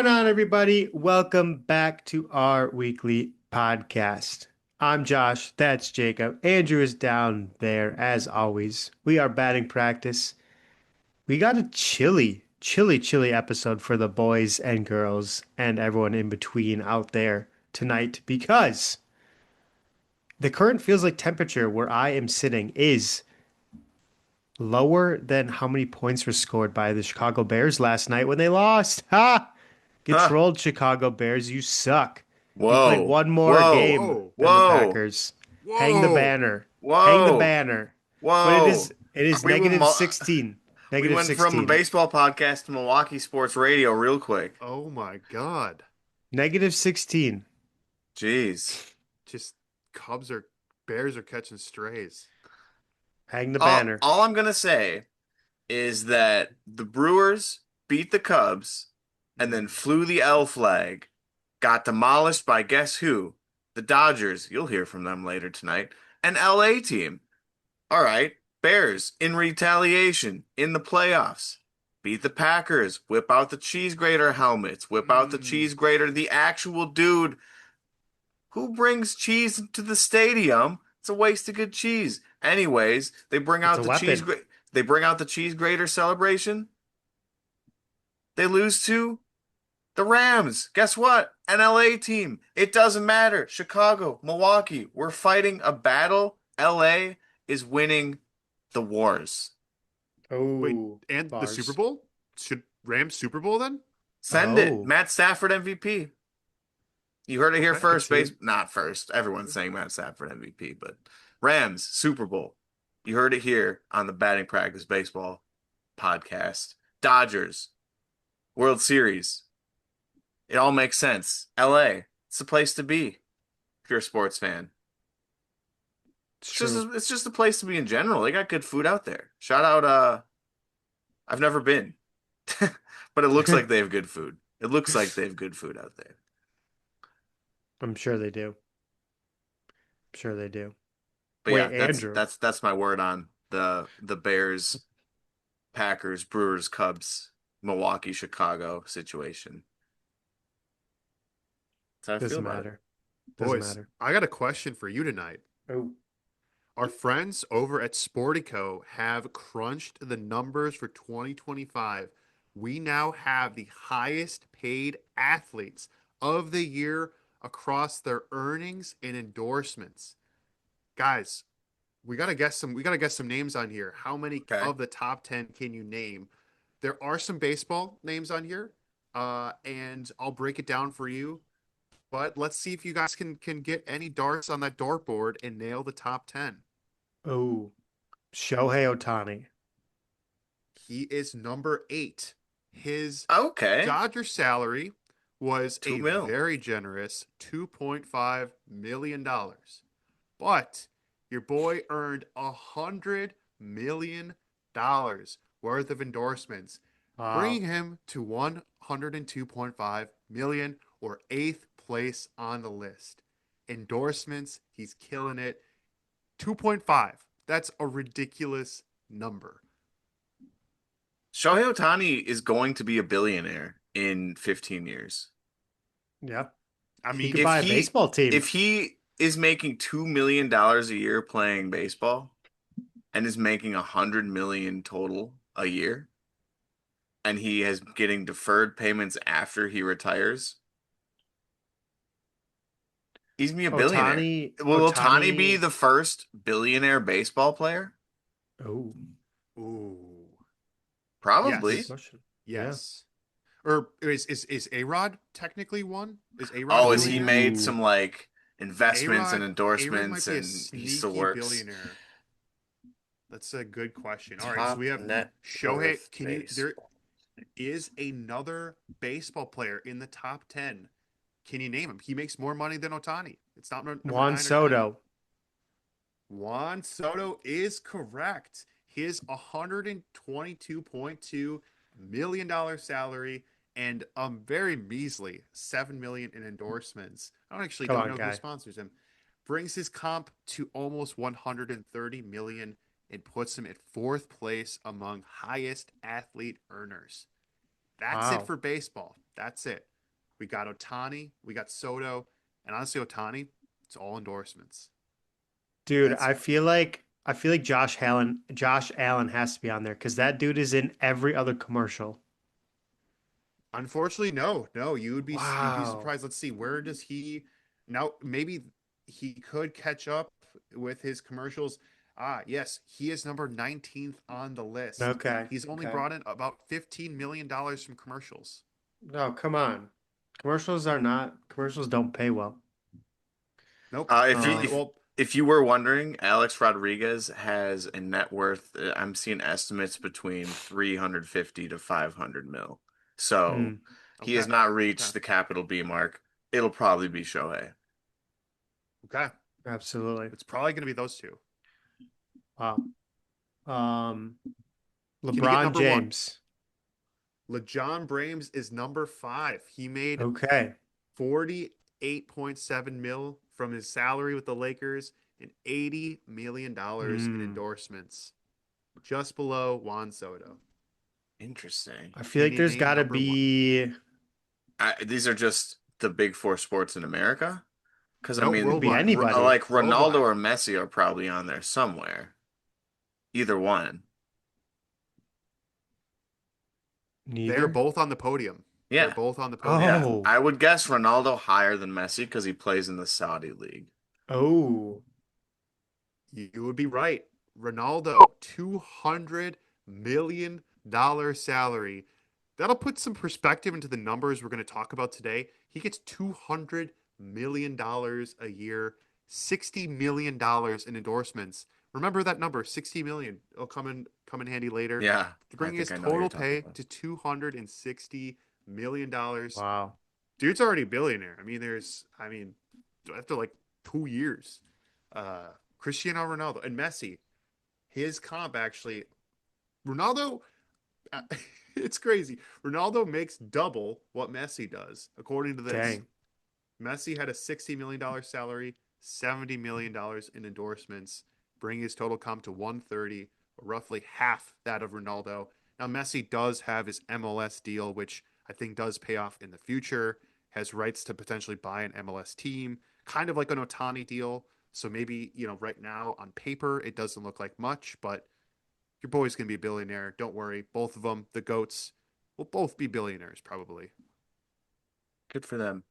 going on, everybody? Welcome back to our weekly podcast. I'm Josh. That's Jacob. Andrew is down there, as always. We are batting practice. We got a chilly episode for the boys and girls and everyone in between out there tonight because the current feels like temperature where I am sitting is lower than how many points were scored by the Chicago Bears last night when they lost. Ha! Get Huh. trolled, Chicago Bears. You suck. You played Whoa. one more Whoa. game Whoa, than the Whoa. Packers. Hang the whoa. banner. Hang the Whoa. banner. But it is Whoa. it is We will negative mo 16. we Negative went from a 16. baseball podcast to Milwaukee sports radio real quick. Oh my God. Negative 16. Jeez. Just Cubs or Bears are catching strays. Hang the All, banner. all I'm gonna say is that the Brewers beat the Cubs and then flew the L flag, got demolished by guess who? The Dodgers. You'll hear from them later tonight. An LA team. All right, Bears in retaliation in the playoffs. Beat the Packers. Whip out the cheese grater helmets. Whip out the Mm. cheese grater, the actual dude who brings cheese to the stadium. It's a waste of good cheese. Anyways, It's a weapon. they bring out the cheese grater celebration. They lose to the Rams. Guess what? An LA team. It doesn't matter. Chicago, Milwaukee, we're fighting a battle. LA is winning the wars. Wait, Oh, and the Super bars. Bowl? Should Rams Super Bowl then? Send it. Oh. Matt Stafford MVP. You heard it here Okay. Could first, see. not first. Everyone's saying Matt Stafford MVP, but Rams Super Bowl. You heard it here on the Batting Practice Baseball podcast. Dodgers World Series. It all makes sense. LA, it's the place to be if you're a sports fan. It's true. It's just the place to be in general. They got good food out there. Shout out I've never been. But it looks like they have good food. It looks like they have good food out there. I'm sure they do. I'm sure they do. But yeah, Wait, Andrew. that's my word on the Bears, Packers, Brewers, Cubs, Milwaukee, Chicago situation. That's how I feel Doesn't about it. matter. Doesn't Boys, matter. I got a question for you tonight. Oh. Our friends over at Sportico have crunched the numbers for 2025. We now have the highest paid athletes of the year across their earnings and endorsements. Guys, we gotta guess some names on here. How many Okay. of the top 10 can you name? There are some baseball names on here, and I'll break it down for you. But let's see if you guys can get any darts on that dartboard and nail the top 10. Oh. Shohei Ohtani. He is number 8. His Okay. Dodger salary was Two a mil. very generous $2.5 million. But your boy earned $100 million worth of endorsements, Wow. bringing him to 102.5 million, or eighth place on the list. Endorsements, he's killing it. 2.5. That's a ridiculous number. Shohei Ohtani is going to be a billionaire in 15 years. Yeah. I He mean, could buy a baseball team. If he is making $2 million a year playing baseball and is making 100 million total a year, and he is getting deferred payments after he retires, he's gonna be a billionaire. Otani, Will Ohtani be Otani. the first billionaire baseball player? Oh, ooh, that's a good Probably. yes, question. Yeah. yes. Or is A-Rod technically one? Is A-Rod a Oh, has he billionaire? made some Ooh, like investments and A-Rod might endorsements be a and he still sneaky works? billionaire. That's a good question. All right, so Top we have net Shohei. worth Can you? There baseball. is another baseball player in the top 10. Can you name him? He makes more money than Otani. It's not number Juan 9 or 10. Soto. Juan Soto is correct. His $122.2 million salary and very measly $7 million in endorsements. Come Don't on, know who guy. sponsors him. Brings his comp to almost 130 million and puts him at fourth place among highest athlete earners. That's it Wow. for baseball. That's it. We got Ohtani, we got Soto, and honestly, Ohtani, it's all endorsements. Dude, That's I feel like Josh Allen has to be on there because that dude is in every other commercial. unfortunately no. You'd be Wow. surprised. Let's see, where does he now? Maybe he could catch up with his commercials. Ah, yes, he is number 19th on the list. Okay. He's only Okay. brought in about $15 million from commercials. No, come on. Commercials don't pay well. Nope. Uh, if you And Um, if well, if you were wondering, Alex Rodriguez has a net worth. I'm seeing estimates between 350 to 500 mil. So mm, he has okay, not okay, reached the capital B mark. It'll probably be Shohei. okay. absolutely. It's probably going to be those two. Wow. Um, Can you get LeBron number one? James. LeJon Brames is number five. He made Okay. 48.7 mil from his salary with the Lakers and $80 million in Mm. endorsements, just below Juan Soto. Interesting. I feel Can like you there's name got to number one? be These are just the big four sports in America. Because I No, could mean, be worldwide. anybody. like Ronaldo Worldwide. or Messi are probably on there somewhere. Either one. They're Neither. both on the podium. They're Yeah. both on the podium. Yeah, Oh. I would guess Ronaldo higher than Messi because he plays in the Saudi league. Oh. You would be right. Ronaldo, $200 million salary. That'll put some perspective into the numbers we're going to talk about today. He gets $200 million a year, $60 million in endorsements. Remember that number, 60 million. It'll come in handy later. Yeah, I Bringing his think I know who you're total talking pay about. to $260 million. Wow. Dude's already a billionaire. After like 2 years. Cristiano Ronaldo and Messi, his comp actually, Ronaldo, uh, it's crazy. Ronaldo makes double what Messi does, according to this. Dang. Messi had a $60 million salary, $70 million in endorsements, bringing his total comp to 130, roughly half that of Ronaldo. Now, Messi does have his MLS deal, which I think does pay off in the future, has rights to potentially buy an MLS team, kind of like an Otani deal. So maybe, right now on paper, it doesn't look like much, but your boy's going to be a billionaire. Don't worry. Both of them, the GOATs, will both be billionaires probably. Good for them.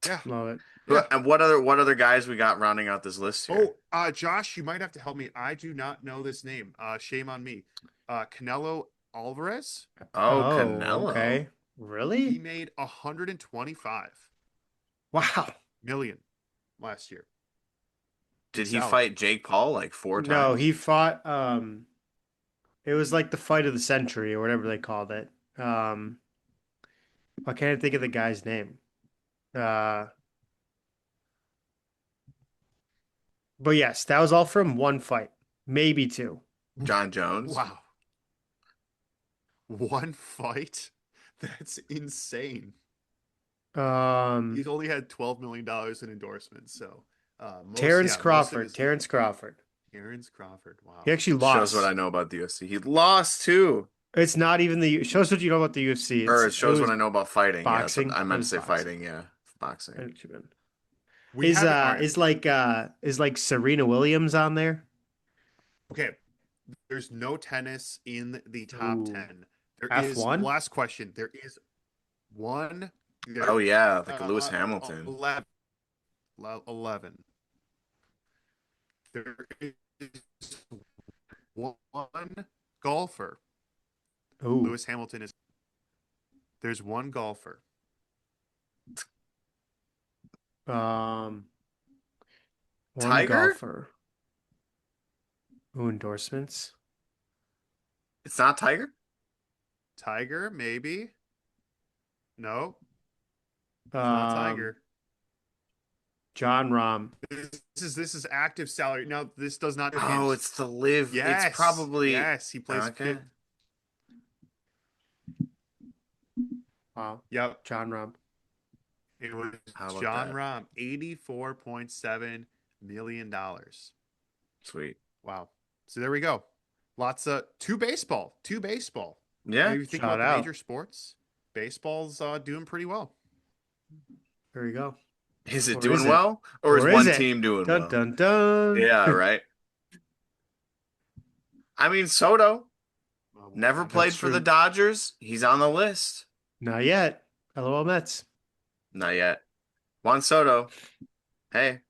Yeah. Love it. Yeah. And what other guys we got rounding out this list here? Oh, Josh, you might have to help me. I do not know this name. Shame on me. Canelo Alvarez. Oh, Oh, Canelo. okay. He Really? made 125 Wow. million last year in Did he salary. fight Jake Paul like four No, times? he fought it was like the fight of the century or whatever they called it. Um I can't think of the guy's name. Uh but yes, that was all from one fight. Maybe two. John Jones. Wow, one fight. That's insane. Um He's only had $12 million in endorsements. So, Terrence most of Crawford. his Terrence Crawford. Terrence Crawford. He Wow. actually Shows what I lost. know about the UFC. He lost too. It's not even the shows what you know about the UFC. Or It's it it shows what was I know about fighting. Yeah, that's what boxing. I It meant to was say boxing. fighting. Yeah, boxing. We have it. All right. Is like Serena Williams on there? Okay. There's no tennis in the top Ooh. 10. There is, F1? last question. There is one, Oh there, yeah, like a Lewis Hamilton. 11, 11. There is one golfer. Ooh. Lewis Hamilton is, there's one golfer. Um, one Tiger? golfer. Ooh, endorsements. It's not Tiger? Tiger, maybe. No, it's not Um, Tiger. John Rahm. This is active salary. Now, this does not Oh, hint. it's the live. It's Yes, probably yes, he plays okay. fifth. Wow. Yep, John Rahm. it was How about John that? Rahm, $84.7 million. Sweet. Wow. So there we go. Lots of two baseball. Yeah. Maybe think Shout about the major out. sports. baseball's doing pretty well. There we go. Is it Or is doing it? well, or is Or is one it? team doing Dun well? dun dun. Yeah, right. I mean, Soto Oh my never God. That's played for the true. Dodgers. He's on the list. Not yet. LOL Mets. Not yet. Juan Soto. Hey,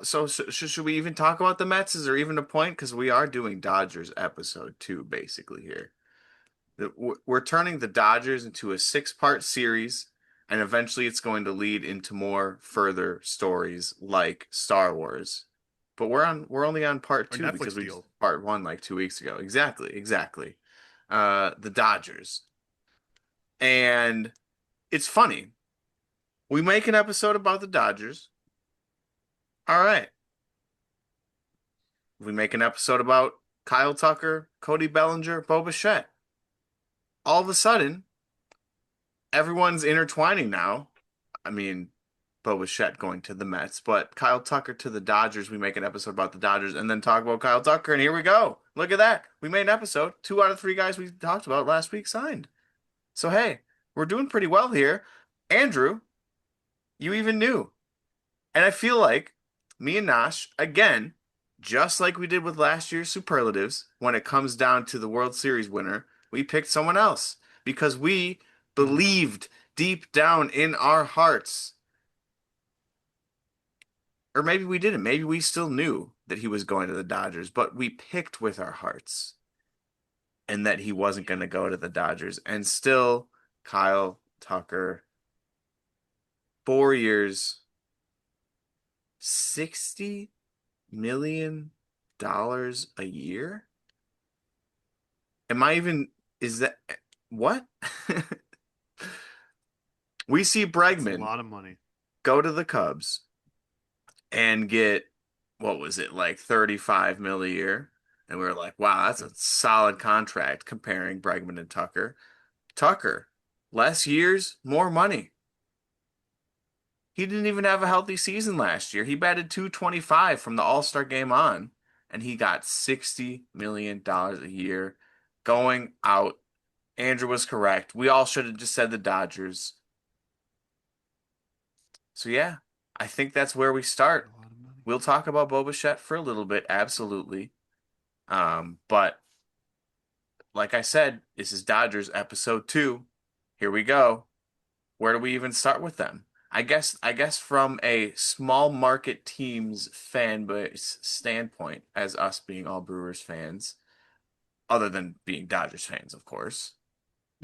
should we even talk about the Mets? Is there even a point? Because we are doing Dodgers episode 2 basically here. We're turning the Dodgers into a 6-part series, and eventually it's going to lead into more further stories like Star Wars. But we're only on part Our 2 because Netflix we did deal. part 1 like 2 weeks ago. Exactly, exactly. The Dodgers. And it's funny. We make an episode about the Dodgers. All right. We make an episode about Kyle Tucker, Cody Bellinger, Bo Bichette. All of a sudden, everyone's intertwining now. I mean, Bo Bichette going to the Mets, but Kyle Tucker to the Dodgers. We make an episode about the Dodgers and then talk about Kyle Tucker, and here we go. Look at that. We made an episode. 2 out of 3 guys we talked about last week signed. So, hey, we're doing pretty well here. Andrew, you even knew. And I feel like me and Nash, again, just like we did with last year's superlatives, when it comes down to the World Series winner, we picked someone else because we believed deep down in our hearts. Or maybe we didn't. Maybe we still knew that he was going to the Dodgers, but we picked with our hearts and that he wasn't going to go to the Dodgers. And still, Kyle Tucker, 4 years, $60 million a year? Am I even, is that, what? We see That's a Bregman lot of money. go to the Cubs and get, what was it, like 35 mil a year. And we were like, wow, that's a solid contract comparing Bregman and Tucker. Tucker, less years, more money. He didn't even have a healthy season last year. He batted 225 from the All-Star game on, and he got $60 million a year going out. Andrew was correct. We all should have just said the Dodgers. So yeah, I think that's where we start. A lot of money. We'll talk about Bo Bichette for a little bit, absolutely. But like I said, this is Dodgers episode 2. Here we go. Where do we even start with them? I guess from a small market team's fan base standpoint, as us being all Brewers fans, other than being Dodgers fans, of course.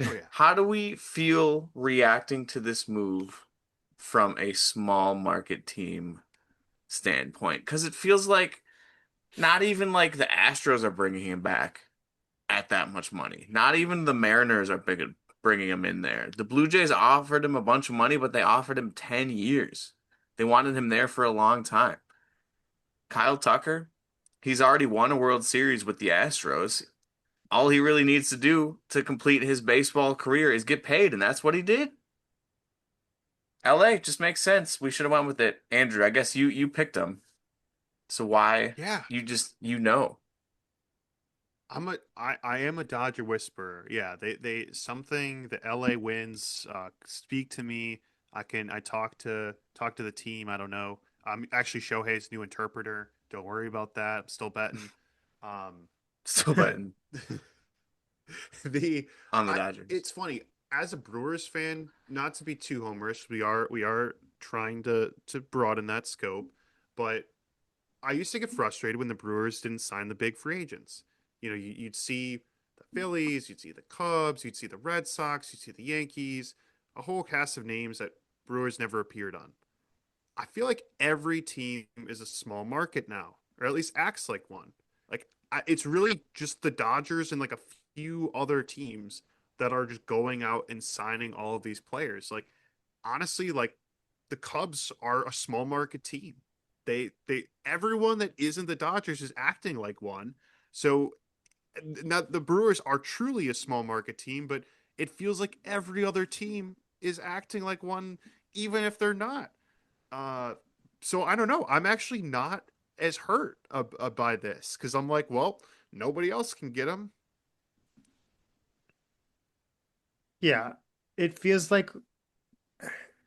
Oh yeah. How do we feel reacting to this move from a small market team standpoint? Because it feels like not even like the Astros are bringing him back at that much money. Not even the Mariners are bringing him in there. The Blue Jays offered him a bunch of money, but they offered him 10 years. They wanted him there for a long time. Kyle Tucker, he's already won a World Series with the Astros. All he really needs to do to complete his baseball career is get paid, and that's what he did. LA just makes sense. We should have went with it. Andrew, I guess you picked him. So why Yeah. you just you know. I am a Dodger whisperer. Yeah, they something the LA wins speak to me. I talk to the team. I don't know. I'm actually Shohei's new interpreter. Don't worry about that. I'm still betting. Um Still betting the on the I Dodgers. it's funny as a Brewers fan, not to be too homerish. We are trying to broaden that scope, but I used to get frustrated when the Brewers didn't sign the big free agents. You'd see the Phillies, you'd see the Cubs, you'd see the Red Sox, you'd see the Yankees, a whole cast of names that Brewers never appeared on. I feel like every team is a small market now, or at least acts like one. It's really just the Dodgers and like a few other teams that are just going out and signing all of these players. Like honestly, like the Cubs are a small market team. They everyone that isn't the Dodgers is acting like one. So now the Brewers are truly a small market team, but it feels like every other team is acting like one, even if they're not. Uh, so I don't know. I'm actually not as hurt by this because I'm like, well, nobody else can get them. Yeah, it feels like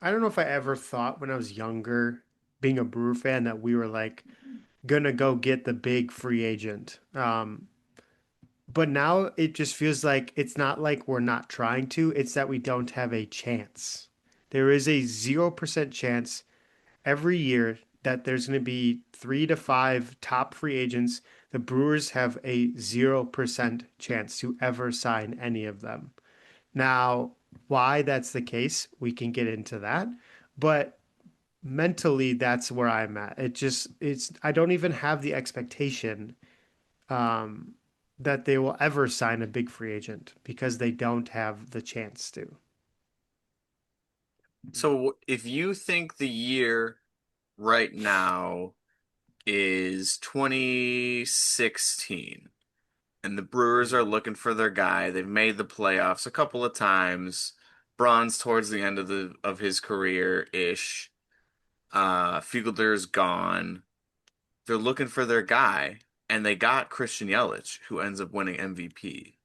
I don't know if I ever thought when I was younger, being a Brewer fan, that we were like gonna go get the big free agent. But now it just feels like it's not like we're not trying to, it's that we don't have a chance. There is a 0% chance every year that there's going to be 3 to 5 top free agents. The Brewers have a 0% chance to ever sign any of them. Now, why that's the case, we can get into that. But mentally, that's where I'm at. I don't even have the expectation um, that they will ever sign a big free agent because they don't have the chance to. So if you think the year right now is 2016 and the Brewers are Mhm. looking for their guy, they've made the playoffs a couple of times. Braun's towards the end of his career ish. Fielder's gone. They're looking for their guy, and they got Christian Yelich, who ends up winning MVP.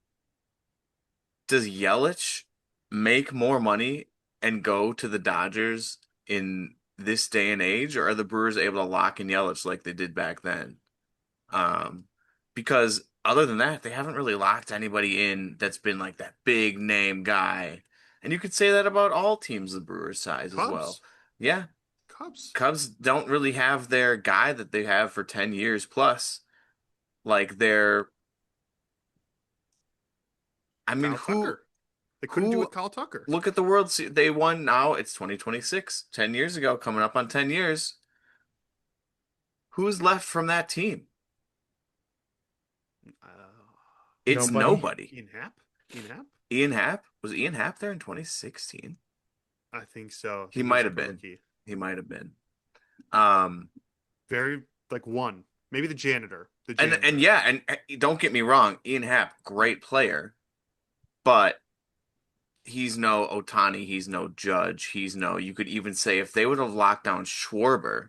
Does Yelich make more money and go to the Dodgers in this day and age, or are the Brewers able to lock in Yelich like they did back then? Um, because other than that, they haven't really locked anybody in that's been like that big name guy. And you could say that about all teams the Brewers size as well. Cubs. Yeah, Cubs. Cubs don't really have their guy that they have for 10 years plus. Like they're, I mean, Kyle Tucker. They couldn't do who with Kyle Tucker. look at the World Series. They won now, it's 2026, 10 years ago, coming up on 10 years. Who's left from that team? Uh, It's Nobody. nobody. Ian Happ. Ian Happ. Ian Happ, was Ian Happ there in 2016? I think so. I He think he was might like have a been. rookie. He might have been. Um, Very like one. Maybe the janitor. The and janitor. yeah, and don't get me wrong, Ian Happ, great player, but he's no Ohtani, he's no Judge, he's no. You could even say if they would have locked down Schwarber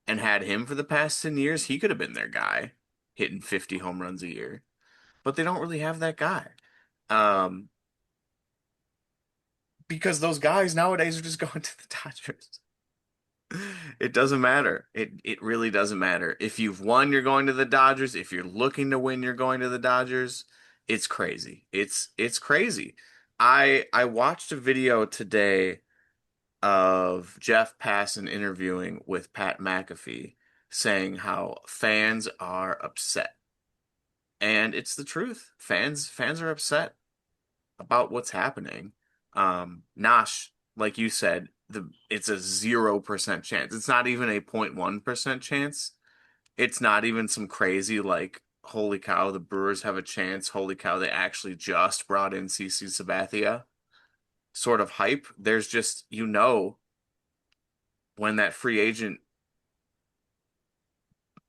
and had him for the past 10 years, he could have been their guy, hitting 50 home runs a year. But they don't really have that guy. Um, because those guys nowadays are just going to the Dodgers. It doesn't matter. It really doesn't matter. If you've won, you're going to the Dodgers. If you're looking to win, you're going to the Dodgers. It's crazy. It's crazy. I watched a video today of Jeff Passan interviewing with Pat McAfee saying how fans are upset. And it's the truth. Fans are upset about what's happening. Nash, like you said, it's a 0% chance. It's not even a 0.1% chance. It's not even some crazy like, holy cow, the Brewers have a chance. Holy cow, they actually just brought in CC Sabathia sort of hype. There's just, when that free agent,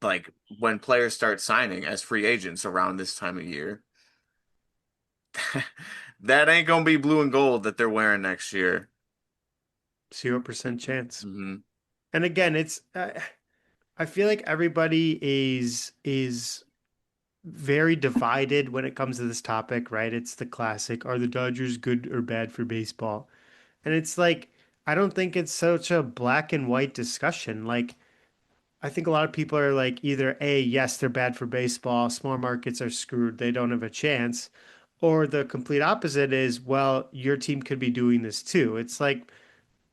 like when players start signing as free agents around this time of year, that ain't gonna be blue and gold that they're wearing next year. 0% chance. Hmm. And again, I feel like everybody is very divided when it comes to this topic, right? It's the classic, are the Dodgers good or bad for baseball? And it's like I don't think it's such a black and white discussion. Like I think a lot of people are like either A, yes, they're bad for baseball, small markets are screwed, they don't have a chance, or the complete opposite is, well, your team could be doing this too. It's like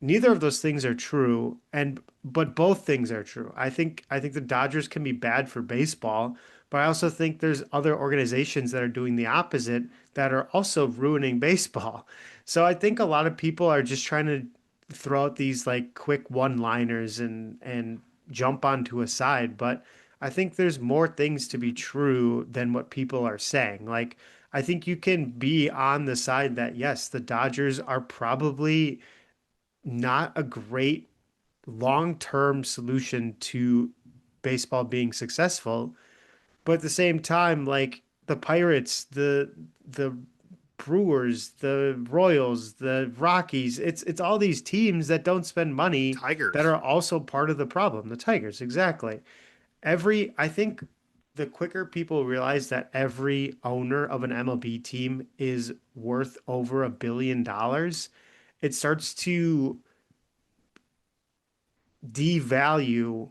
neither of those things are true, and but both things are true. I think the Dodgers can be bad for baseball, but I also think there's other organizations that are doing the opposite that are also ruining baseball. So I think a lot of people are just trying to throw out these like quick one-liners and jump onto a side, but I think there's more things to be true than what people are saying. Like I think you can be on the side that yes, the Dodgers are probably not a great long-term solution to baseball being successful. But at the same time, like the Pirates, the Brewers, the Royals, the Rockies, it's all these teams that don't spend money that Tigers. are also part of the problem. The Tigers, exactly. I think the quicker people realize that every owner of an MLB team is worth over $1 billion, it starts to devalue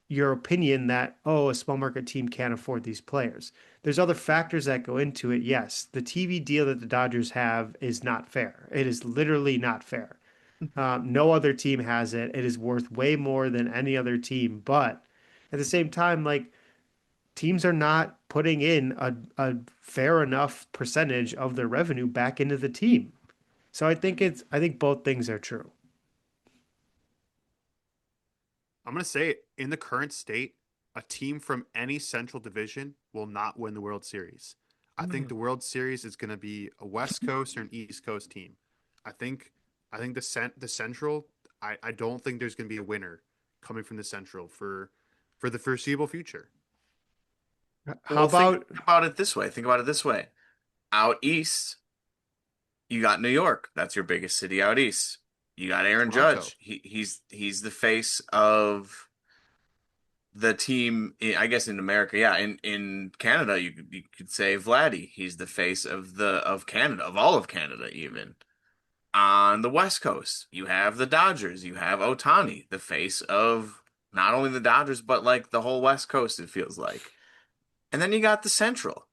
your opinion that, oh, a small market team can't afford these players. There's other factors that go into it. Yes, the TV deal that the Dodgers have is not fair. It is literally not fair. No other team has it. It is worth way more than any other team. But at the same time, like teams are not putting in a fair enough percentage of their revenue back into the team. So I think both things are true. I'm going to say it, in the current state, a team from any Central Division will not win the World Series. I think Mm. the World Series is going to be a West Coast or an East Coast team. I think the Central. I don't think there's going to be a winner coming from the Central for the foreseeable future. How Well, think about about it this way. Think about it this way. Out east, you got New York. That's your biggest city out east. You got Aaron Toronto. Judge. He's the face of the team. I guess in America, yeah. In Canada, you could say Vladdy. He's the face of Canada, of all of Canada, even. On the West Coast, you have the Dodgers. You have Ohtani, the face of not only the Dodgers but like the whole West Coast. It feels like. And then you got the Central.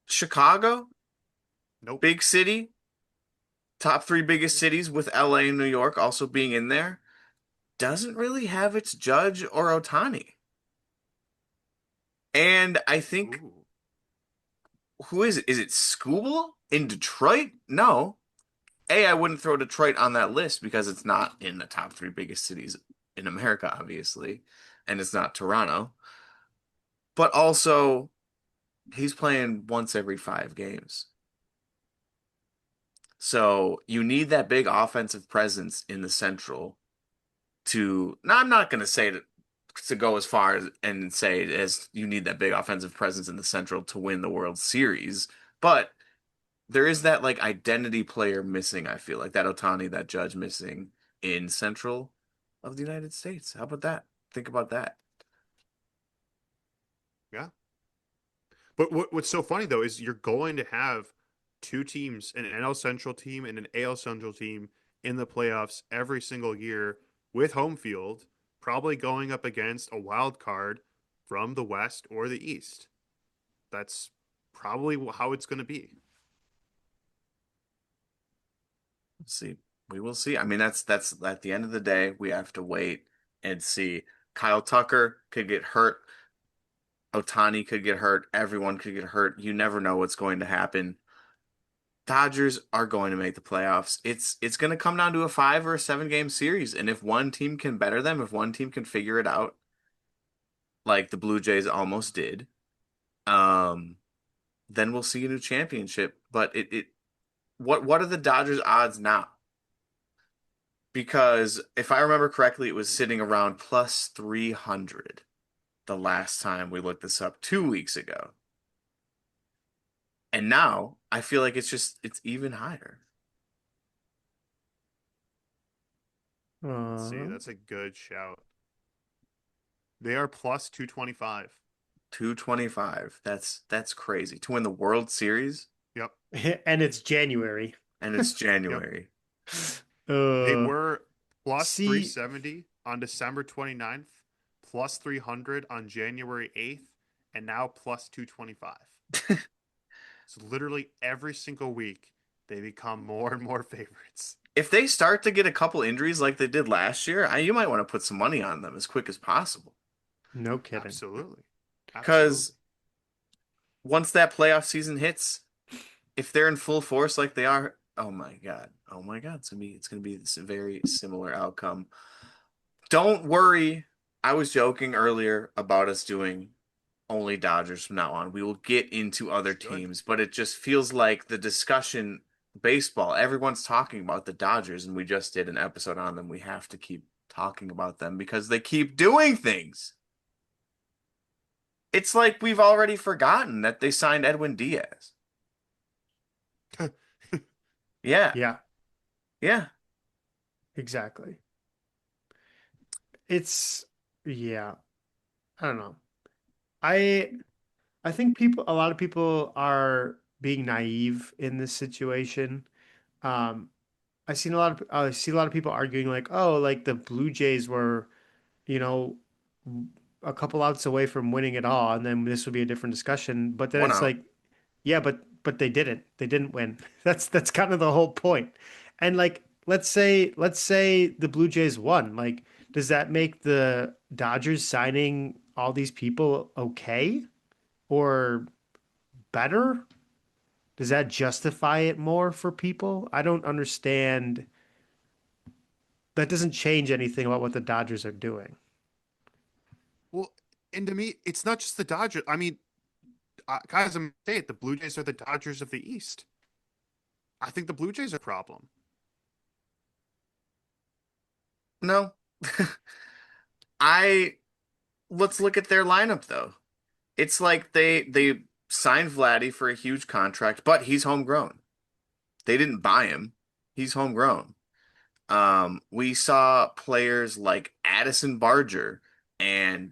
Chicago, Nope. big city, top three biggest cities with LA and New York also being in there, doesn't really have its Judge or Ohtani. And I think, Ooh. who is it? Is it Scooble in Detroit? No. I wouldn't throw Detroit on that list because it's not in the top three biggest cities in America, obviously, and it's not Toronto. But also, he's playing once every 5 games. So you need that big offensive presence in the Central to. Now, I'm not going to say to go as far and say as you need that big offensive presence in the Central to win the World Series, but there is that like identity player missing, I feel like that Ohtani, that Judge missing in Central of the United States. How about that? Think about that. Yeah. But what's so funny though is you're going to have two teams, an NL Central team and an AL Central team in the playoffs every single year with home field, probably going up against a wild card from the West or the East. That's probably how it's going to be. Let's see. We will see. I mean, that's at the end of the day, we have to wait and see. Kyle Tucker could get hurt. Ohtani could get hurt. Everyone could get hurt. You never know what's going to happen. Dodgers are going to make the playoffs. It's going to come down to a 5 or 7 game series, and if one team can better them, if one team can figure it out, like the Blue Jays almost did, um, then we'll see a new championship. But what are the Dodgers' odds now? Because if I remember correctly, it was sitting around plus 300 the last time we looked this up 2 weeks ago. And now I feel like it's even higher. Let's see, uh, that's a good shout. They are plus 225. 225. That's crazy. To win the World Series Yep. and it's January. and it's Yep. January. They Uh, were plus see, 370 on December 29th, plus 300 on January 8th, and now plus 225. So literally every single week, they become more and more favorites. If they start to get a couple injuries like they did last year, you might want to put some money on them as quick as possible. no kidding. Absolutely. Because Absolutely. once that playoff season hits, if they're in full force like they are, oh my God. Oh my God. It's gonna be this very similar outcome. Don't worry. I was joking earlier about us doing only Dodgers from now on. We will get into We other should. teams, but it just feels like the discussion baseball, everyone's talking about the Dodgers, and we just did an episode on them. We have to keep talking about them because they keep doing things. It's like we've already forgotten that they signed Edwin Diaz. Yeah, Yeah, yeah. exactly. It's, yeah, I don't know. I I think a lot of people are being naive in this situation. Um, I see a lot of people arguing like, oh, like the Blue Jays were, you know, a couple outs away from winning it all, and then this would be a different discussion. But then One it's out. like, yeah, but they didn't. They didn't win. That's kind of the whole point. And like, let's say the Blue Jays won. Like, does that make the Dodgers signing all these people okay or better? Does that justify it more for people? I don't understand. That doesn't change anything about what the Dodgers are doing. Well, and to me, it's not just the Dodgers. I mean, guys, I'm saying it. The Blue Jays are the Dodgers of the East. I think the Blue Jays are a problem. No. I let's look at their lineup though. It's like they signed Vladdy for a huge contract, but he's homegrown. They didn't buy him. He's homegrown. We saw players like Addison Barger and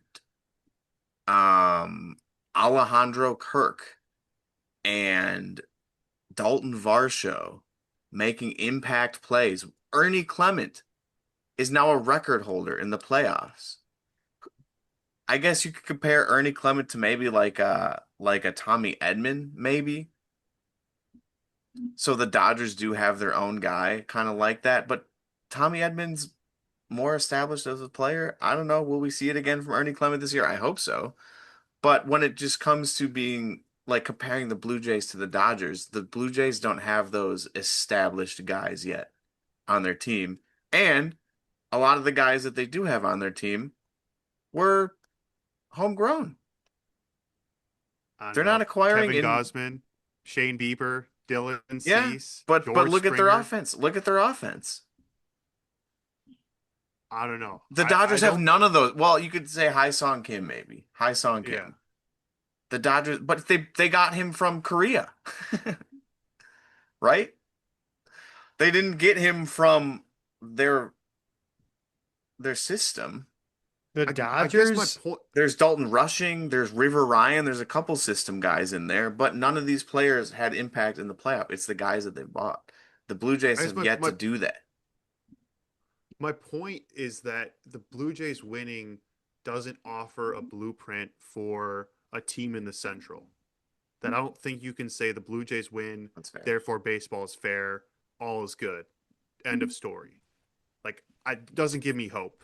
um Alejandro Kirk and Dalton Varsho making impact plays. Ernie Clement is now a record holder in the playoffs. I guess you could compare Ernie Clement to maybe like a Tommy Edman, maybe. So the Dodgers do have their own guy, kind of like that. But Tommy Edman's more established as a player. I don't know. Will we see it again from Ernie Clement this year? I hope so. But when it just comes to being like comparing the Blue Jays to the Dodgers, the Blue Jays don't have those established guys yet on their team. And a lot of the guys that they do have on their team were homegrown. I don't They're not know. acquiring Kevin in, Gausman, Shane Bieber, Dylan yeah, Cease, but George look at their Springer. offense. Look at their offense. I don't know. The I Dodgers have don't. none of those. Well, you could say Hai Song Kim maybe. Hai Song Yeah. Kim. The Dodgers, but they got him from Korea, right? They didn't get him from their their system. The I guess my Dodgers, point. There's Dalton Rushing, there's River Ryan, there's a couple system guys in there, but none of these players had impact in the playoff. It's the guys that they bought. The Blue I Jays guess have my yet to my do that. my point is that the Blue Jays winning doesn't offer a blueprint for a team in the Central. That I don't think you can say the Blue Jays win, That's fair. therefore baseball is fair, all is good. End of story. Like, it doesn't give me hope.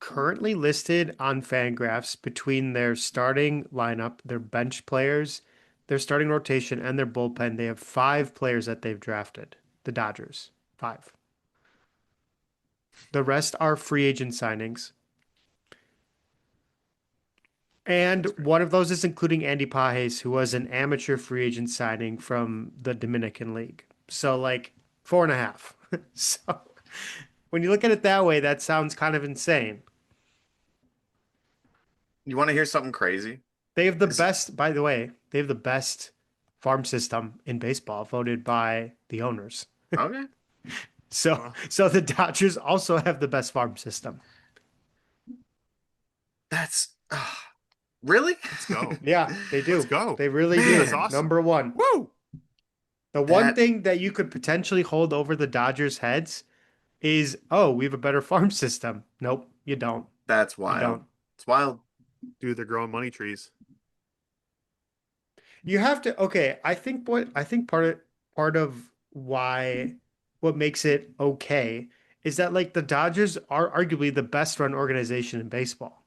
currently listed on Fangraphs between their starting lineup, their bench players, their starting rotation, and their bullpen, they have five players that they've drafted. The Dodgers, five. The rest are free agent signings. And That's great. one of those is including Andy Pajes, who was an amateur free agent signing from the Dominican League. So, like, four and a half. So, when you look at it that way, that sounds kind of insane. You want to hear something crazy? They have the This, best, by the way, they have the best farm system in baseball, voted by the owners. okay. So, Well, so the Dodgers also have the best farm system. That's really? let's go. Yeah, they Let's do. go. They really That's do. Man, awesome. Number one. Woo! The one that thing that you could potentially hold over the Dodgers' heads is, oh, we have a better farm system. Nope, you don't. that's You wild. don't. It's wild. Dude, they're growing money trees. You have to, okay, I think part of why what makes it okay is that like the Dodgers are arguably the best run organization in baseball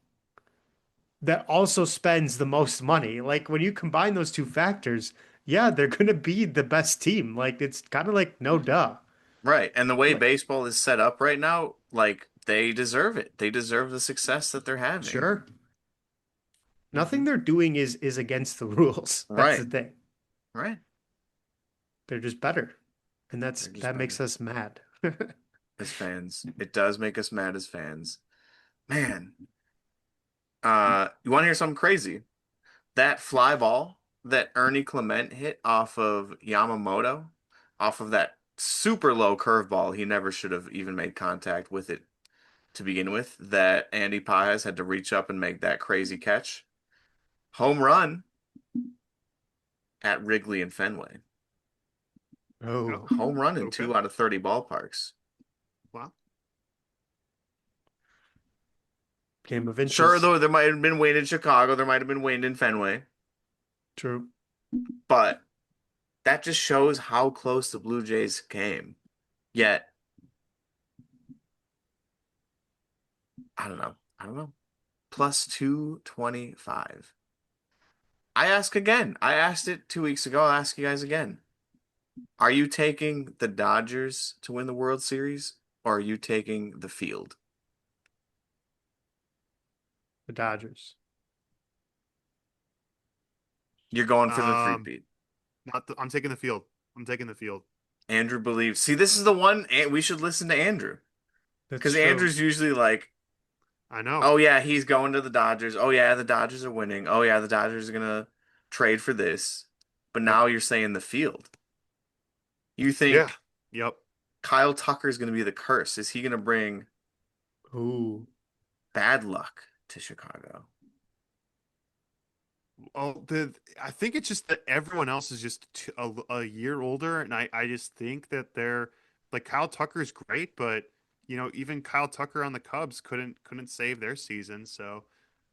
that also spends the most money. Like when you combine those two factors, yeah, they're gonna be the best team. Like it's kind of like no duh. Right. And the way Like baseball is set up right now, like they deserve it. They deserve the success that they're having. sure, Hmm. nothing they're doing is against the rules. That's the Right. thing. Right. They're just better. And They're just that makes better us mad. as fans. It does make us mad as fans. Man, you want to hear something crazy? That fly ball that Ernie Clement hit off of Yamamoto, off of that super low curveball, he never should have even made contact with it. to begin with that Andy Paez had to reach up and make that crazy catch. Home run at Wrigley and Fenway. Oh, Oh, Home run in okay. 2 out of 30 ballparks. Wow. game of Sure, inches. though, there might have been wind in Chicago, there might have been wind in Fenway, True. but that just shows how close the Blue Jays came. Yet, I don't know. I don't know. Plus 225. I ask again. I asked it 2 weeks ago. I'll ask you guys again. Are you taking the Dodgers to win the World Series, or are you taking the field? The Dodgers. You're going for the Um, three-peat. I'm taking the field. I'm taking the field. Andrew believes. See, this is the one, and we should listen to Andrew That's because true. Andrew's usually like, I know. "Oh yeah, he's going to the Dodgers. Oh yeah, the Dodgers are winning. Oh yeah, the Dodgers are gonna trade for this." But Yep. now you're saying the field. You Yeah. think Yep. Kyle Tucker is gonna be the curse? Is he gonna bring Ooh. bad luck to Chicago? Oh, I think it's just that everyone else is just a year older, and I just think that they're like Kyle Tucker's great, but even Kyle Tucker on the Cubs couldn't save their season. So,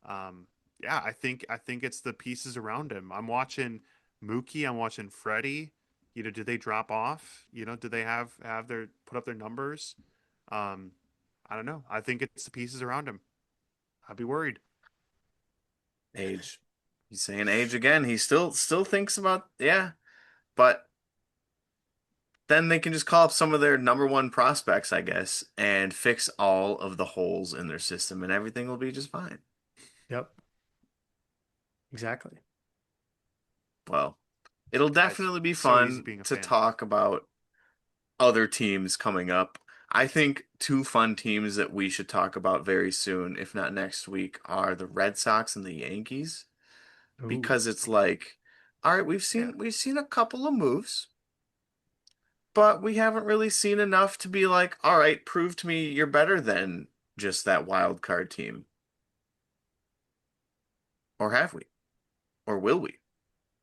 yeah, I think it's the pieces around him. I'm watching Mookie, I'm watching Freddie. Do they drop off? Do they have their put up their numbers? Um, I don't know. I think it's the pieces around him. I'd be worried. Age. He's saying age again. He still thinks about yeah, but then they can just call up some of their number one prospects, I guess, and fix all of the holes in their system, and everything will be just fine. Yep. Exactly. Well, it'll It's definitely be so easy fun being a to fan. talk about other teams coming up. I think two fun teams that we should talk about very soon, if not next week, are the Red Sox and the Yankees, Ooh. because it's like, all right, Yeah. we've seen a couple of moves, but we haven't really seen enough to be like, all right, prove to me you're better than just that wild card team. Or have we? Or will we?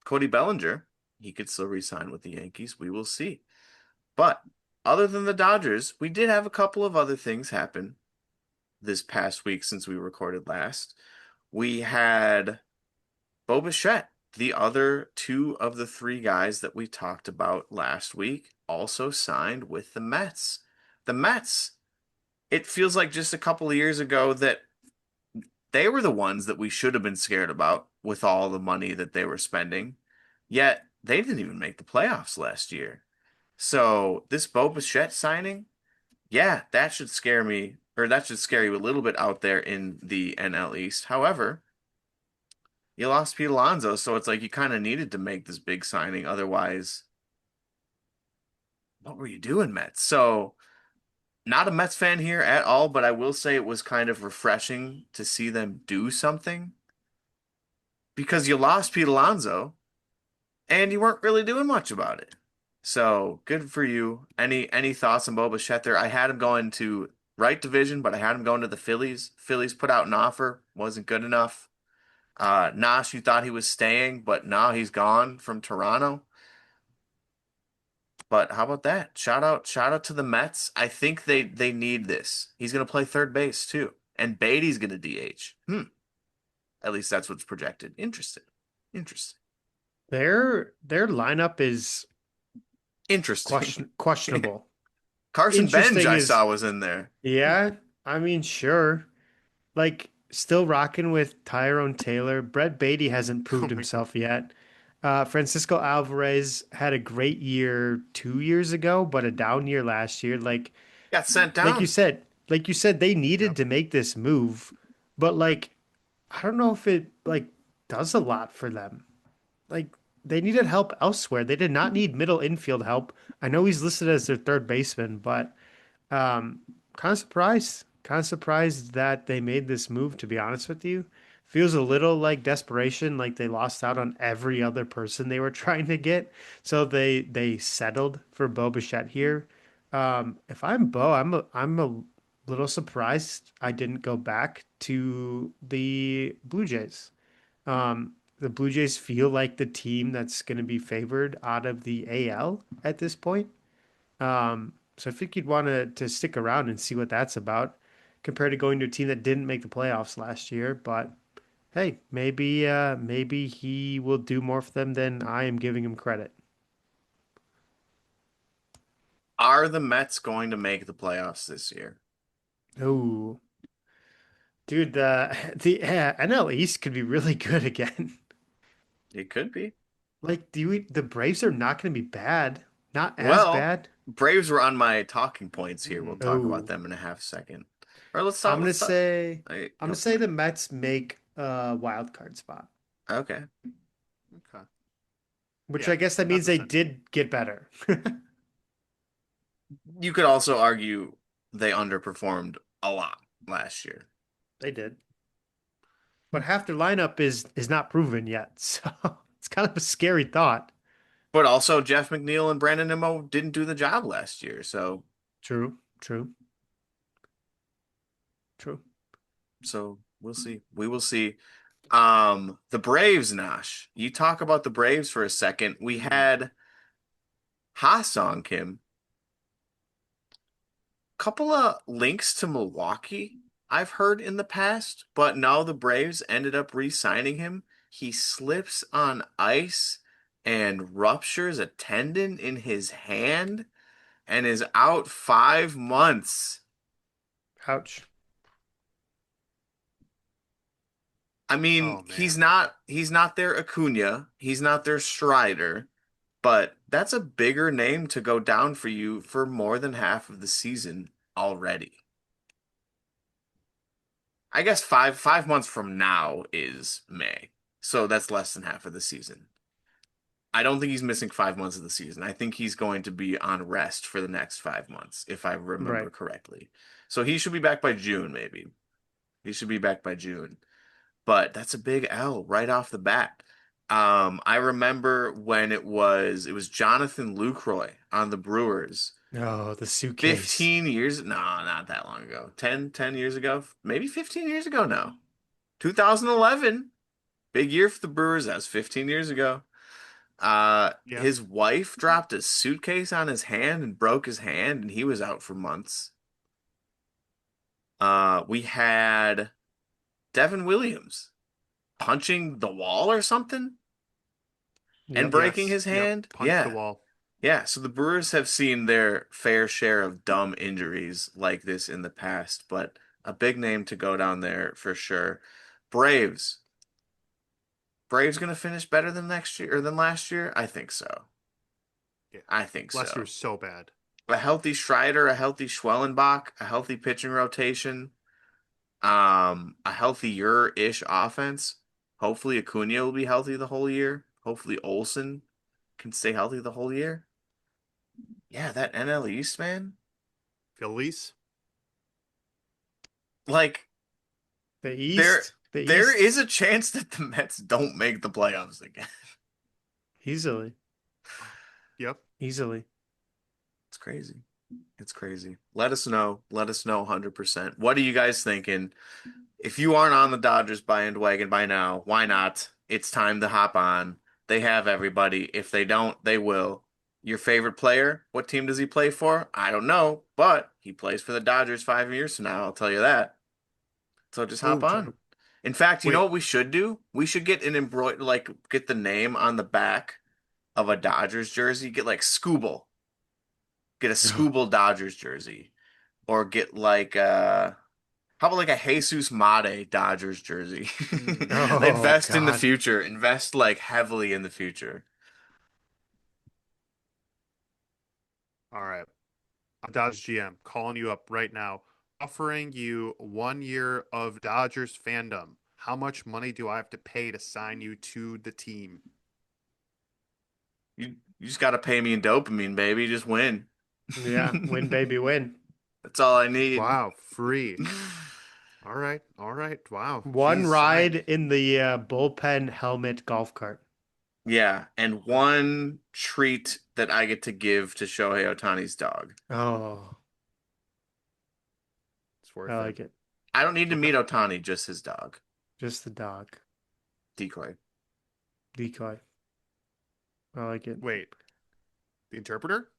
Cody Bellinger, he could still re-sign with the Yankees. We will see. But other than the Dodgers, we did have a couple of other things happen this past week since we recorded last. We had Bo Bichette, the other two of the three guys that we talked about last week, also signed with the Mets. The Mets, it feels like just a couple of years ago that they were the ones that we should have been scared about with all the money that they were spending. Yet they didn't even make the playoffs last year. So this Bo Bichette signing, yeah, that should scare me, or that should scare you a little bit out there in the NL East. However, you lost Pete Alonso, so it's like you kind of needed to make this big signing. Otherwise, what were you doing, Mets? So, not a Mets fan here at all, but I will say it was kind of refreshing to see them do something because you lost Pete Alonso and you weren't really doing much about it. So, good for you. Any thoughts on Bo Bichette there? I had him going to right division, but I had him going to the Phillies. Phillies put out an offer, wasn't good enough. Nash, you thought he was staying, but now he's gone from Toronto. But how about that? Shout out to the Mets. I think they need this. He's gonna play third base too, and Beatty's gonna DH. At least that's what's projected. Interesting. Interesting. Their lineup is Interesting. questionable. Carson Benj Interesting I is, saw was in there. yeah, I mean, sure. Like, still rocking with Tyrone Taylor. Brett Beatty hasn't Oh proved my God. himself yet. Francisco Alvarez had a great year 2 years ago, but a down year last year. Got sent Like you down. said, like you said, they needed Yep. to make this move, but like, I don't know if it like does a lot for them. Like, they needed help elsewhere. They did not need middle infield help. I know he's listed as their third baseman, but um, kind of surprised. Kind of surprised that they made this move, to be honest with you. Feels a little like desperation, like they lost out on every other person they were trying to get. So they settled for Bo Bichette here. If I'm Bo, I'm a little surprised I didn't go back to the Blue Jays. The Blue Jays feel like the team that's going to be favored out of the AL at this point. So I think you'd want to stick around and see what that's about compared to going to a team that didn't make the playoffs last year. But hey, maybe he will do more for them than I am giving him credit. Are the Mets going to make the playoffs this year? Oh, dude, the NL East could be really good again. It could be. Like, the Braves are not going to be bad, not as Well, bad. Braves were on my talking points here. We'll talk about Oh, them in a half second. Or let's I'm talk. gonna Let's talk. say Hey, I'm go gonna for say it. the Mets make a wild card spot, Okay. Okay. which Yeah, I guess that not means they dissent. did get better. You could also argue they underperformed a lot last year. They did, but half their lineup is not proven yet, so it's kind of a scary thought. But also, Jeff McNeil and Brandon Nimmo didn't do the job last year. True, true, true. So we'll see. We will see. The Braves, Nash. You talk about the Braves for a second. We Mm, had Ha-Sung Kim, couple of links to Milwaukee I've heard in the past, but now the Braves ended up re-signing him. He slips on ice and ruptures a tendon in his hand and is out 5 months. Ouch. I mean, oh he's man. not he's not their Acuna, he's not their Strider, but that's a bigger name to go down for you for more than half of the season already. I guess five months from now is May. So that's less than half of the season. I don't think he's missing 5 months of the season. I think he's going to be on rest for the next 5 months, if I remember Right. correctly. So he should be back by June, maybe. He should be back by June. But that's a big L right off the bat. I remember when it was Jonathan Lucroy on the Brewers. Oh, the suitcase. 15 years, no, not that long ago. 10 years ago, maybe 15 years ago now. 2011, big year for the Brewers. That was 15 years ago. Yeah. His wife dropped a suitcase on his hand and broke his hand, and he was out for months. We had Devin Williams punching the wall or something and Yep. breaking Yes. his Yep. hand. Punch the Yeah. wall. Yeah. So the Brewers have seen their fair share of dumb injuries like this in the past, but a big name to go down there for sure. Braves. Braves gonna finish better than next year or than last year? I think so. Yeah. I think Last year so. was so bad. A healthy Strider, a healthy Schwellenbach, a healthy pitching rotation, a healthier-ish offense. Hopefully Acuna will be healthy the whole year. Hopefully Olson can stay healthy the whole year. Yeah, that NL East, man. Phillies. Like The there East. The there East. is a chance that the Mets don't make the playoffs again. Easily. Yep. Easily. It's crazy. It's crazy. Let us know. Let us know 100%. What are you guys thinking? If you aren't on the Dodgers bandwagon by now, why not? It's time to hop on. They have everybody. If they don't, they will. Your favorite player? What team does he play for? I don't know, but he plays for the Dodgers 5 years from now. I'll tell you that. So just hop Oh, on. true. In fact, you know Wait. what we should do? We should get an embroider, like get the name on the back of a Dodgers jersey. Get like Scooble. Get a Scooble Dodgers jersey, or get like how about like a Jesus Mate Dodgers jersey? Mm, Oh Invest in the God. future. Invest like heavily in the future. all right. Dodgers GM calling you up right now, offering you 1 year of Dodgers fandom. How much money do I have to pay to sign you to the team? You just gotta pay me in dopamine, baby. Just win. Yeah. Win, baby, win. That's all I need. Wow, free. All right, all right. Wow, One geez, ride signed. in the bullpen helmet golf cart. Yeah, and one treat that I get to give to Shohei Ohtani's dog. Oh, I worth it. like it. I don't need to Okay. meet Ohtani, just his dog. Just the dog. Decoy. Decoy. I like it. Wait, the interpreter?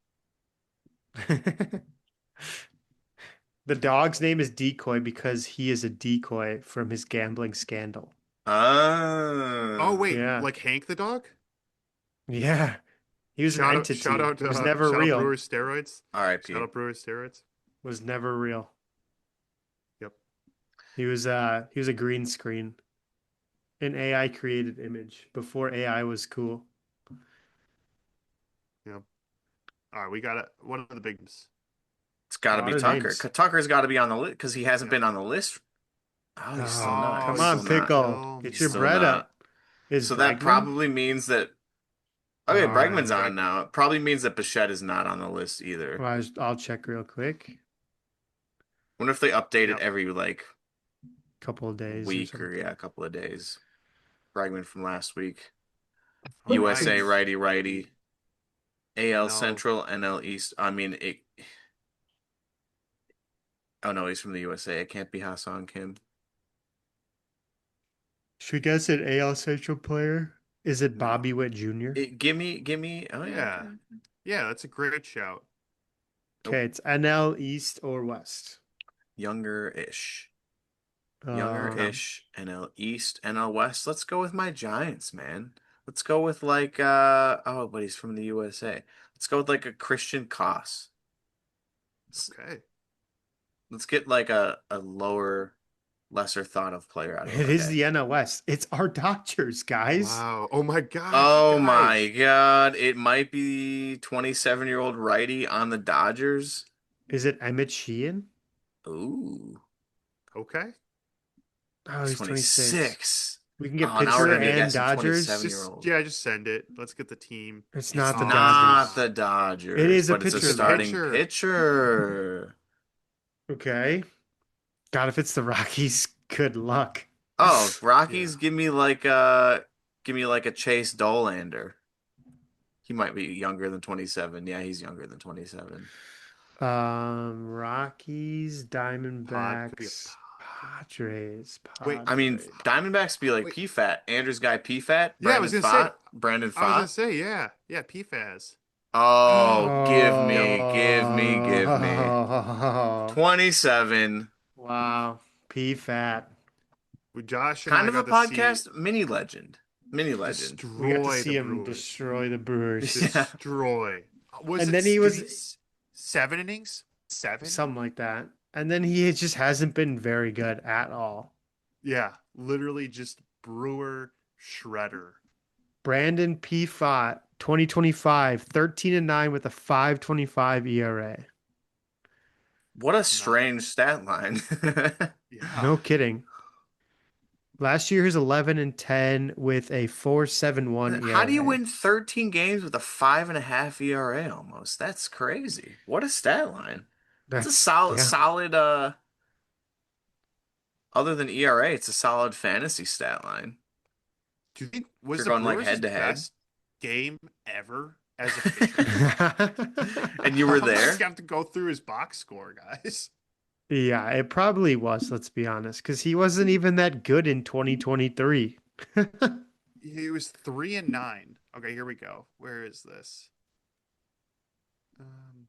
The dog's name is Decoy because he is a decoy from his gambling scandal. Oh, Ah. wait, Yeah. like Hank the dog? Yeah. He was an Shout out, shout entity. out, He was never shout out real. Brewers steroids. Shout R.I.P. out Brewers steroids. Was never real. Yep. He was a green screen, an AI created image before AI was cool. Yep. All right, we got it. What are the big ones? It's A got to lot be of Tucker. names. Tucker's got to be on the list because he hasn't Yep. been on the list. Oh, he's still not. Oh, Come He's he's on, still not. pickle. still Get He's your still bread not. up. Is So that Bregman? probably means that. Okay, All Bregman's right. on now. It probably means that Bichette is not on the list either. Well, I'll check real quick. Wonder if they update it Yep. every like Couple of days or week or something. yeah, a couple of days. Bregman from last week. All USA right. righty righty. AL NL. Central, NL East. I mean it. Oh no, he's from the USA. It can't be Hassan Kim. Should we guess an AL Central player? Is it No. Bobby Witt Jr.? Give me. Oh yeah. Yeah. Okay. Yeah, that's a great shout. Nope. Okay, it's NL East or West. Younger-ish. Okay. Um, Younger-ish. NL East, NL West. Let's go with my Giants, man. Let's go with like oh, but he's from the USA. Let's go with like a Christian Koss. Okay. Let's get like a lower, lesser thought of player out of it our is day. the NL West. It's our Dodgers, guys. Wow. Oh my gosh, Oh my guys. God. It might be 27-year-old righty on the Dodgers. Is it Emmett Sheehan? Ooh, Okay. Oh, he's he's 26. 26. We can get Oh, now we're pitcher gonna be and guessing Dodgers. Just 27-year-old. yeah, just send it. Let's get the team. It's It's not the not Dodgers. the It Dodgers, is a but it's a It's pitcher, a though. starting pitcher. pitcher. Okay. God, if it's the Rockies, good luck. Oh, Yeah. Rockies, give me like a Chase Dolander. He might be younger than 27. Yeah, he's younger than 27. Rockies, Could be a Diamondbacks, Padre. Padres, Wait. I mean, Padres. Diamondbacks be like Wait. PFAT. Andrew's guy PFAT, Yeah, I was Brandon gonna say. Pfaadt, Brandon I was gonna Pfaadt. say, yeah. Yeah, PFAS. Oh, Yep. give me. Oh, 27. wow. PFAT. Josh and Kind I of a got to see podcast mini legend. Mini legend. We got to destroy the see him Brewers. destroy the Brewers. Yeah. Destroy. Was And it then he did was he 7 innings? Seven? something like that. And then he just hasn't been very good at all. Yeah, literally just Brewer shredder. Brandon P. Fott, 2025, 13-9 with a 5.25 ERA. What a Not strange stat line. yeah. No kidding. Last year, he was 11-10 with a 4.71 How do you ERA. win 13 games with a 5.5 ERA almost? That's crazy. What a stat line. It's a Yeah. solid, other than ERA, it's a solid fantasy stat line. Do you think If was you're the going like Brewers' head to head. best game ever as a pitcher? And you were I'm gonna there? have to go through his box score, guys. Yeah, it probably was, let's be honest, because he wasn't even that good in 2023. He was 3-9. Okay, here we go. Where is this? Um,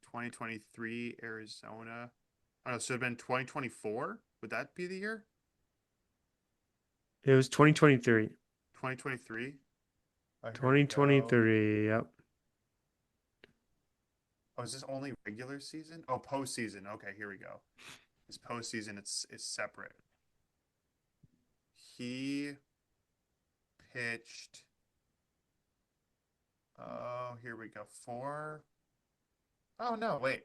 2023 Arizona. Oh, no, so it'd been 2024. Would that be the year? It was 2023. 2023. Oh, here we go. 2023, yep. Oh, is this only regular season? Oh, postseason. Okay, here we go. This postseason, it's separate. He pitched. Oh, here we go. Four. Oh no, wait.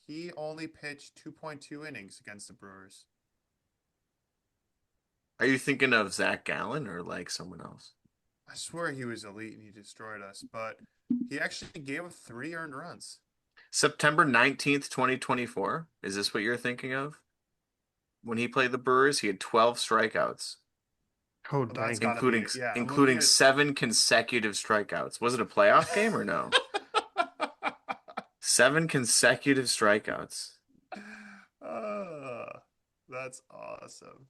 He only pitched 2.2 innings against the Brewers. Are you thinking of Zach Gallen or like someone else? I swear he was elite and he destroyed us, but he actually gave up 3 earned runs. September 19th, 2024. Is this what you're thinking of? When he played the Brewers, he had 12 strikeouts, Oh, Well, that's dang. gotta be including it. Yeah, I'm looking including at. 7 consecutive strikeouts. Was it a playoff game or no? 7 consecutive strikeouts. Ah, that's awesome.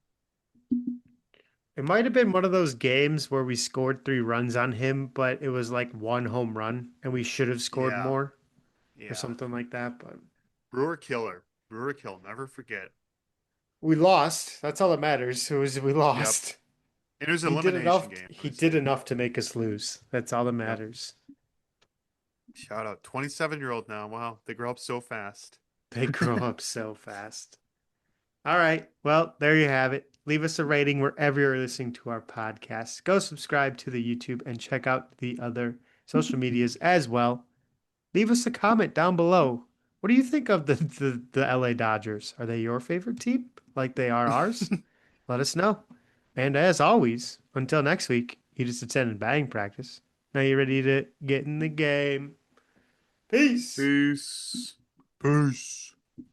It might have been one of those games where we scored 3 runs on him, but it was like 1 home run and we should have scored Yeah, more or yeah. something like that. But Brewer killer. Brewer kill. Never forget. we lost. That's all that matters. It was we Yep. lost. It was an He did elimination enough. game for He the did state. enough to make us lose. That's all that Yep. matters. Shout out. 27-year-old now. Wow. They grow up so fast. They grow up so fast. All right. Well, there you have it. Leave us a rating wherever you're listening to our podcast. Go subscribe to the YouTube and check out the other social medias as well. Leave us a comment down below. What do you think of the LA Dodgers? Are they your favorite team like they are ours? Let us know. And as always, until next week, you just attended batting practice. Now you're ready to get in the game. Peace. Peace. Peace.